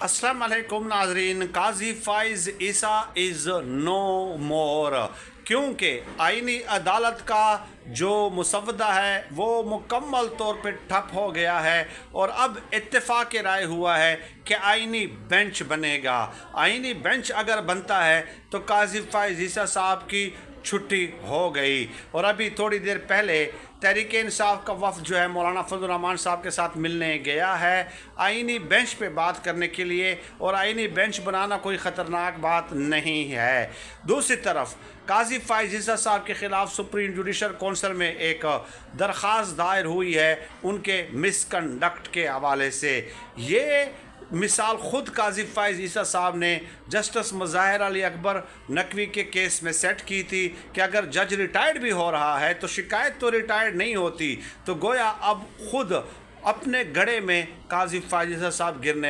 अस्सलाम वालेकुम नाजरीन। काजी फ़ाइज़ ईसा इज़ नो मोर, क्योंकि आइनी अदालत का जो मुसवदा है वो मुकम्मल तौर पे ठप हो गया है और अब इत्तेफाक राय हुआ है कि आइनी बेंच बनेगा। आइनी बेंच अगर बनता है तो काजी फ़ाइज़ ईसा साहब की छुट्टी हो गई। और अभी थोड़ी देर पहले तहरीक इंसाफ का वफ़द जो है मौलाना फजल रहमान साहब के साथ मिलने गया है आइनी बेंच पे बात करने के लिए, और आइनी बेंच बनाना कोई ख़तरनाक बात नहीं है। दूसरी तरफ काजी फ़ाइज़ ईसा साहब के ख़िलाफ़ सुप्रीम जुडिशल कौंसिल में एक दरख्वास्त दायर हुई है उनके मिसकंडक्ट के हवाले से। ये मिसाल ख़ुद काजी फ़ाइज़ ईसा साहब ने जस्टिस मुज़ाहिर अली अकबर नकवी के केस में सेट की थी कि अगर जज रिटायर्ड भी हो रहा है तो शिकायत तो रिटायर्ड नहीं होती। तो गोया अब ख़ुद अपने गड़े में काजी फ़ाइज़ ईसा साहब गिरने